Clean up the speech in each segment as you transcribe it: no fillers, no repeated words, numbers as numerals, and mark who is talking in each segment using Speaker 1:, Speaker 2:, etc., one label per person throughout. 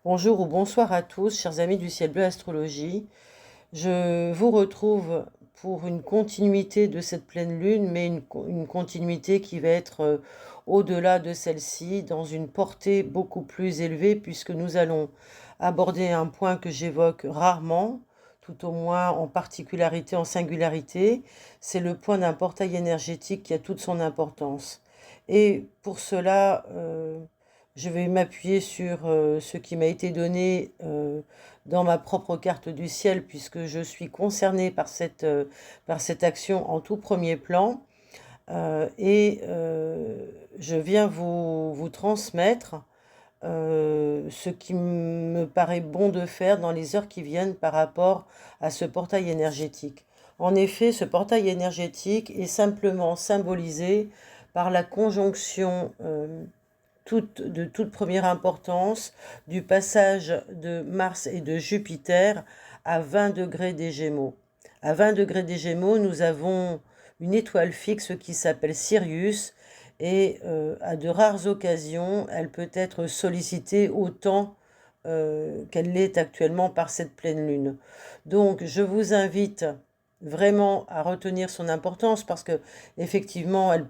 Speaker 1: Bonjour ou bonsoir à tous, chers amis du ciel bleu astrologie. Je vous retrouve pour une continuité de cette pleine lune, mais une continuité qui va être au-delà de celle-ci, dans une portée beaucoup plus élevée, puisque nous allons aborder un point que j'évoque rarement, tout au moins en particularité, en singularité. C'est le point d'un portail énergétique qui a toute son importance. Et pour cela, je vais m'appuyer sur ce qui m'a été donné dans ma propre carte du ciel, puisque je suis concernée par cette action en tout premier plan. Je viens vous transmettre ce qui me paraît bon de faire dans les heures qui viennent par rapport à ce portail énergétique. En effet, ce portail énergétique est simplement symbolisé par la conjonction de toute première importance du passage de Mars et de Jupiter à 20 degrés des Gémeaux. À 20 degrés des Gémeaux, nous avons une étoile fixe qui s'appelle Sirius et à de rares occasions, elle peut être sollicitée autant qu'elle l'est actuellement par cette pleine lune. Donc, je vous invite vraiment à retenir son importance parce que effectivement, euh, elle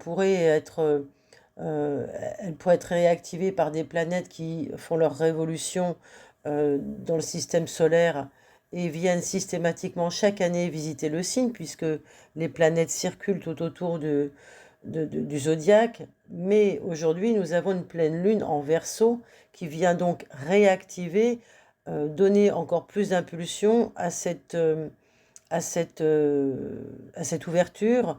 Speaker 1: pourrait être réactivée par des planètes qui font leur révolution dans le système solaire et viennent systématiquement chaque année visiter le signe, puisque les planètes circulent tout autour du zodiaque. Mais aujourd'hui, nous avons une pleine lune en Verseau qui vient donc réactiver, donner encore plus d'impulsion à cette ouverture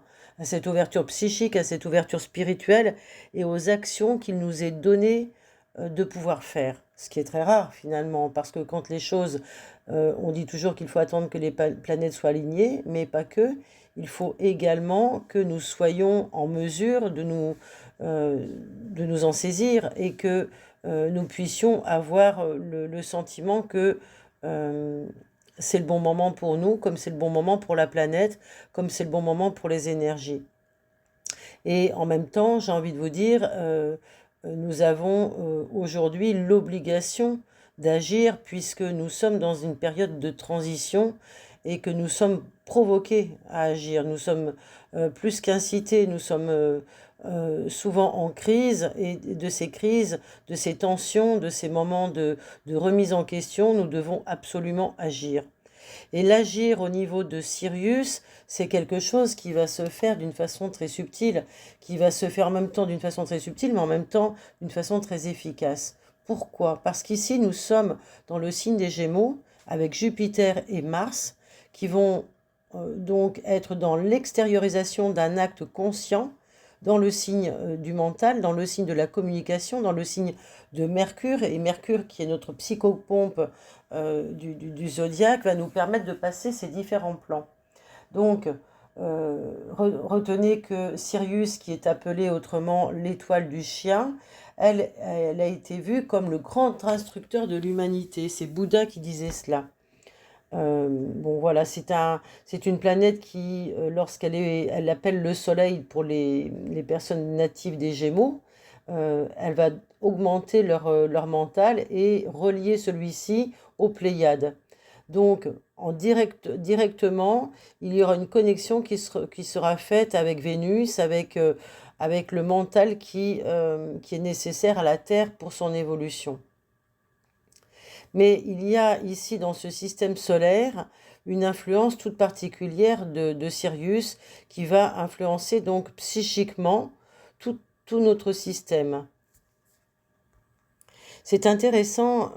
Speaker 1: psychique, à cette ouverture spirituelle et aux actions qu'il nous est donné de pouvoir faire. Ce qui est très rare finalement, parce que quand les choses, on dit toujours qu'il faut attendre que les planètes soient alignées, mais pas que. Il faut également que nous soyons en mesure de nous en saisir et que nous puissions avoir le sentiment que euh, c'est le bon moment pour nous, comme c'est le bon moment pour la planète, comme c'est le bon moment pour les énergies. Et en même temps, j'ai envie de vous dire, nous avons aujourd'hui l'obligation d'agir puisque nous sommes dans une période de transition et que nous sommes provoqués à agir. Nous sommes plus qu'incités, nous sommes souvent en crise et de ces crises, de ces tensions, de ces moments de remise en question, nous devons absolument agir. Et l'agir au niveau de Sirius, c'est quelque chose qui va se faire d'une façon très subtile, qui va se faire en même temps d'une façon très subtile, mais en même temps d'une façon très efficace. Pourquoi? Parce qu'ici, nous sommes dans le signe des Gémeaux, avec Jupiter et Mars, qui vont donc être dans l'extériorisation d'un acte conscient, dans le signe du mental, dans le signe de la communication, dans le signe de Mercure, et Mercure qui est notre psychopompe du zodiaque va nous permettre de passer ces différents plans. Donc, retenez que Sirius, qui est appelée autrement l'étoile du chien, elle a été vue comme le grand instructeur de l'humanité. C'est Bouddha qui disait cela. Bon voilà, c'est une planète qui, elle appelle le Soleil pour les personnes natives des Gémeaux, elle va augmenter leur mental et relier celui-ci aux Pléiades. Donc, directement, il y aura une connexion qui sera faite avec Vénus, avec le mental qui est nécessaire à la Terre pour son évolution. Mais il y a ici dans ce système solaire une influence toute particulière de Sirius qui va influencer donc psychiquement tout notre système. C'est intéressant,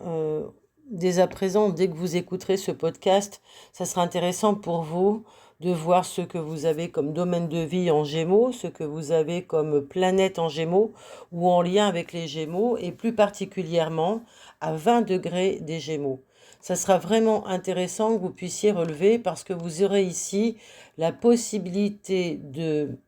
Speaker 1: dès à présent, dès que vous écouterez ce podcast, ça sera intéressant pour vous de voir ce que vous avez comme domaine de vie en Gémeaux, ce que vous avez comme planète en Gémeaux ou en lien avec les Gémeaux et plus particulièrement à 20 degrés des Gémeaux. Ça sera vraiment intéressant que vous puissiez relever parce que vous aurez ici la possibilité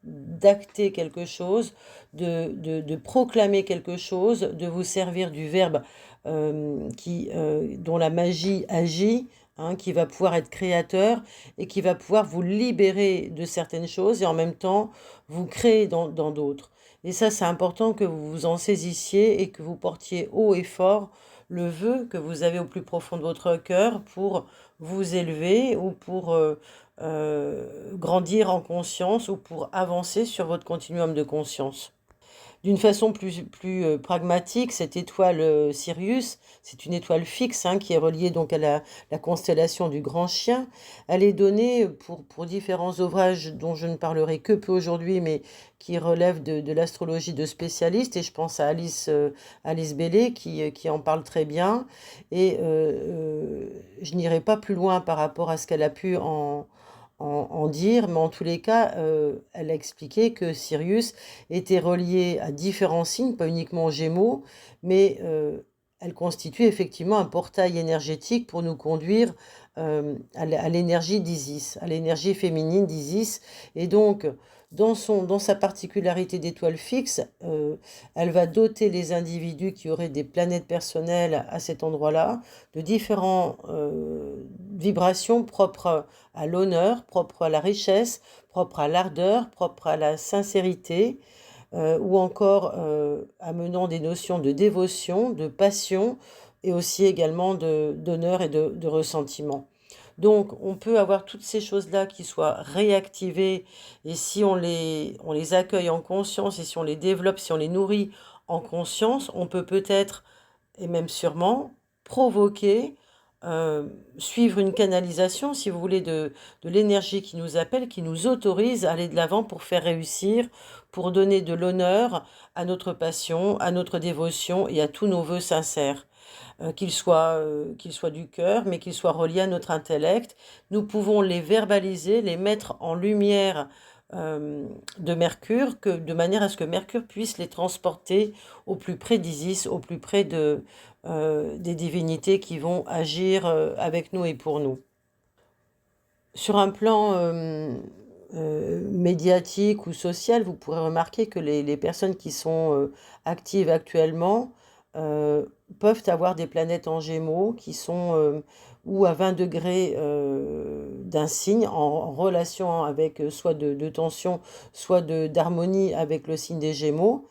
Speaker 1: d'acter quelque chose, de proclamer quelque chose, de vous servir du verbe dont la magie agit, hein, qui va pouvoir être créateur et qui va pouvoir vous libérer de certaines choses et en même temps vous créer dans d'autres. Et ça, c'est important que vous vous en saisissiez et que vous portiez haut et fort le vœu que vous avez au plus profond de votre cœur pour vous élever ou pour grandir en conscience ou pour avancer sur votre continuum de conscience. D'une façon plus pragmatique, cette étoile Sirius, c'est une étoile fixe hein, qui est reliée donc à la constellation du Grand Chien. Elle est donnée pour différents ouvrages dont je ne parlerai que peu aujourd'hui, mais qui relèvent de l'astrologie de spécialistes. Et je pense à Alice Bailey qui en parle très bien. Et je n'irai pas plus loin par rapport à ce qu'elle a pu en dire, mais en tous les cas, elle a expliqué que Sirius était relié à différents signes, pas uniquement aux Gémeaux, mais elle constitue effectivement un portail énergétique pour nous conduire à l'énergie d'Isis, à l'énergie féminine d'Isis. Et donc, dans sa particularité d'étoile fixe, elle va doter les individus qui auraient des planètes personnelles à cet endroit-là de différentes vibrations propres à l'honneur, propres à la richesse, propres à l'ardeur, propres à la sincérité, ou encore amenant des notions de dévotion, de passion, et aussi également d'honneur et de ressentiment. Donc, on peut avoir toutes ces choses-là qui soient réactivées, et si on les accueille en conscience, et si on les développe, si on les nourrit en conscience, on peut peut-être, et même sûrement, provoquer, suivre une canalisation, si vous voulez, de l'énergie qui nous appelle, qui nous autorise à aller de l'avant pour faire réussir, pour donner de l'honneur à notre passion, à notre dévotion et à tous nos vœux sincères. Qu'ils soient du cœur, mais qu'ils soient reliés à notre intellect. Nous pouvons les verbaliser, les mettre en lumière de Mercure, de manière à ce que Mercure puisse les transporter au plus près d'Isis, au plus près des divinités qui vont agir avec nous et pour nous. Sur un plan médiatique ou social, vous pourrez remarquer que les personnes qui sont actives actuellement euh, peuvent avoir des planètes en Gémeaux qui sont ou à 20 degrés d'un signe en relation avec soit de tension, soit d'harmonie avec le signe des Gémeaux,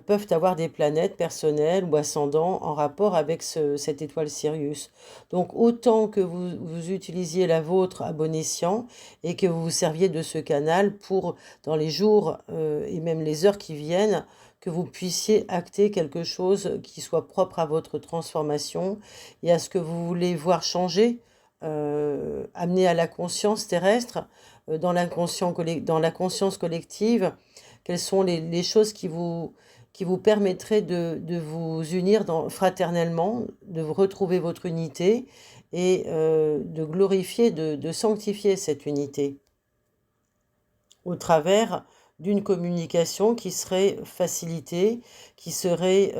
Speaker 1: peuvent avoir des planètes personnelles ou ascendants en rapport avec cette étoile Sirius. Donc autant que vous utilisiez la vôtre à bon escient et que vous vous serviez de ce canal pour, dans les jours et même les heures qui viennent, que vous puissiez acter quelque chose qui soit propre à votre transformation et à ce que vous voulez voir changer, amener à la conscience terrestre, dans dans la conscience collective, quelles sont les choses qui vous permettraient de vous unir fraternellement, de vous retrouver votre unité et de glorifier, de sanctifier cette unité au travers d'une communication qui serait facilitée, qui serait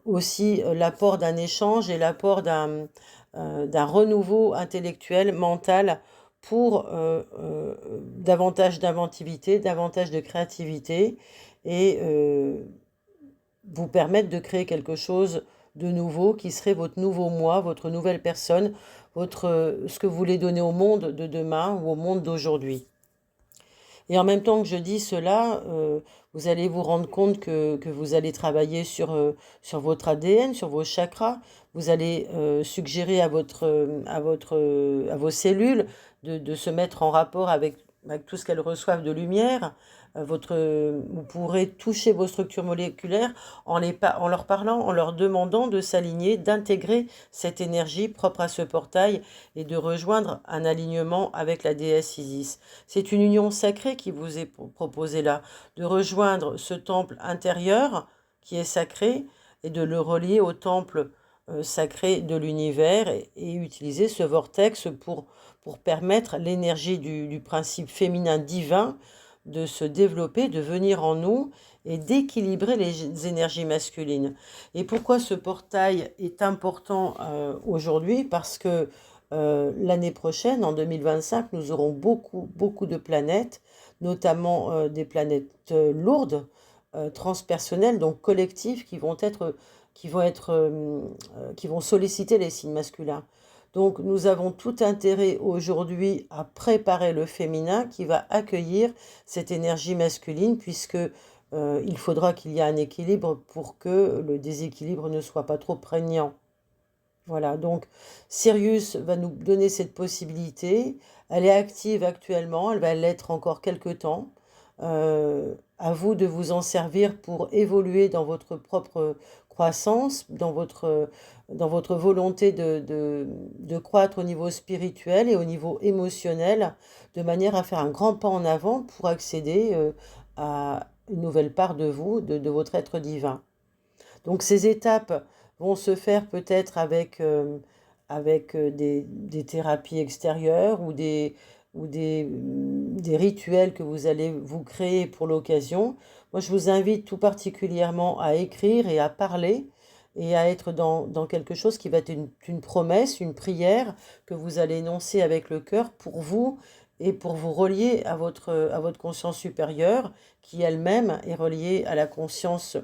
Speaker 1: aussi l'apport d'un échange et l'apport d'un renouveau intellectuel, mental, pour davantage d'inventivité, davantage de créativité, et vous permettre de créer quelque chose de nouveau qui serait votre nouveau moi, votre nouvelle personne, ce que vous voulez donner au monde de demain ou au monde d'aujourd'hui. Et en même temps que je dis cela, vous allez vous rendre compte que vous allez travailler sur votre ADN, sur vos chakras. Vous allez suggérer à vos cellules de se mettre en rapport avec tout ce qu'elles reçoivent de lumière. Vous pourrez toucher vos structures moléculaires en leur parlant, en leur demandant de s'aligner, d'intégrer cette énergie propre à ce portail et de rejoindre un alignement avec la déesse Isis. C'est une union sacrée qui vous est proposée là, de rejoindre ce temple intérieur qui est sacré et de le relier au temple sacré de l'univers et utiliser ce vortex pour permettre l'énergie du principe féminin divin de se développer, de venir en nous et d'équilibrer les énergies masculines. Et pourquoi ce portail est important aujourd'hui? Parce que l'année prochaine, en 2025, nous aurons beaucoup de planètes, notamment des planètes lourdes, transpersonnelles, donc collectives, qui vont solliciter les signes masculins. Donc nous avons tout intérêt aujourd'hui à préparer le féminin qui va accueillir cette énergie masculine puisque il faudra qu'il y ait un équilibre pour que le déséquilibre ne soit pas trop prégnant. Voilà, donc Sirius va nous donner cette possibilité. Elle est active actuellement, elle va l'être encore quelque temps. À vous de vous en servir pour évoluer dans votre propre croissance, dans votre volonté de croître au niveau spirituel et au niveau émotionnel, de manière à faire un grand pas en avant pour accéder à une nouvelle part de vous, de votre être divin. Donc ces étapes vont se faire peut-être avec des thérapies extérieures ou des rituels que vous allez vous créer pour l'occasion. Moi, je vous invite tout particulièrement à écrire et à parler et à être dans quelque chose qui va être une promesse, une prière que vous allez énoncer avec le cœur pour vous et pour vous relier à votre conscience supérieure qui elle-même est reliée à la conscience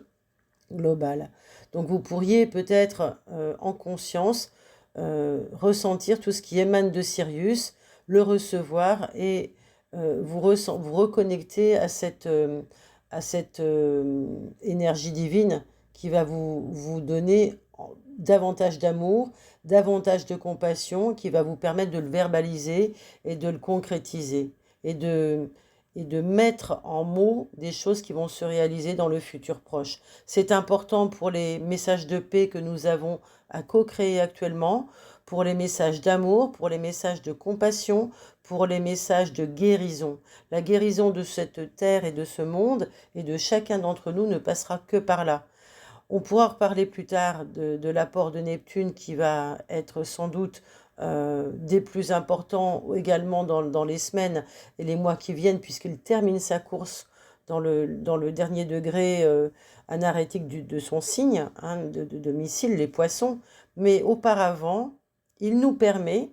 Speaker 1: globale. Donc vous pourriez peut-être en conscience ressentir tout ce qui émane de Sirius, le recevoir et vous reconnecter à cette énergie divine qui va vous donner davantage d'amour, davantage de compassion, qui va vous permettre de le verbaliser et de le concrétiser et et de mettre en mots des choses qui vont se réaliser dans le futur proche. C'est important pour les messages de paix que nous avons à co-créer actuellement, pour les messages d'amour, pour les messages de compassion, pour les messages de guérison. La guérison de cette terre et de ce monde et de chacun d'entre nous ne passera que par là. On pourra reparler plus tard de l'apport de Neptune qui va être sans doute des plus importants également dans les semaines et les mois qui viennent, puisqu'il termine sa course dans le dernier degré anarétique de son signe, hein, de domicile, les poissons. Mais auparavant, il nous permet,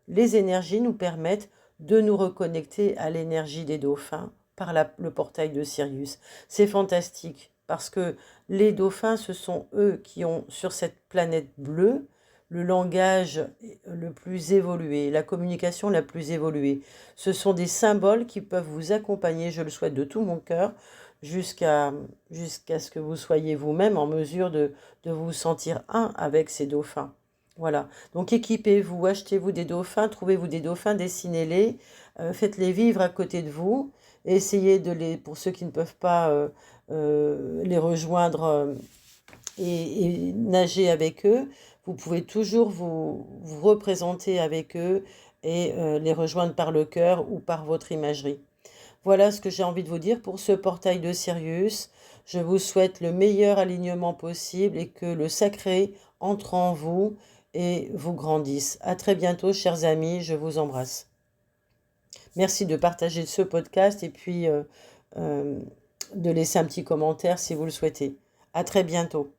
Speaker 1: les énergies nous permettent de nous reconnecter à l'énergie des dauphins par le portail de Sirius. C'est fantastique parce que les dauphins, ce sont eux qui ont sur cette planète bleue le langage le plus évolué, la communication la plus évoluée. Ce sont des symboles qui peuvent vous accompagner, je le souhaite de tout mon cœur, jusqu'à ce que vous soyez vous-même en mesure de vous sentir un avec ces dauphins. Voilà. Donc équipez-vous, achetez-vous des dauphins, trouvez-vous des dauphins, dessinez-les, faites-les vivre à côté de vous, et essayez pour ceux qui ne peuvent pas les rejoindre et nager avec eux, vous pouvez toujours vous représenter avec eux et les rejoindre par le cœur ou par votre imagerie. Voilà ce que j'ai envie de vous dire pour ce portail de Sirius. Je vous souhaite le meilleur alignement possible et que le sacré entre en vous et vous grandisse. À très bientôt, chers amis, je vous embrasse. Merci de partager ce podcast et puis de laisser un petit commentaire si vous le souhaitez. À très bientôt.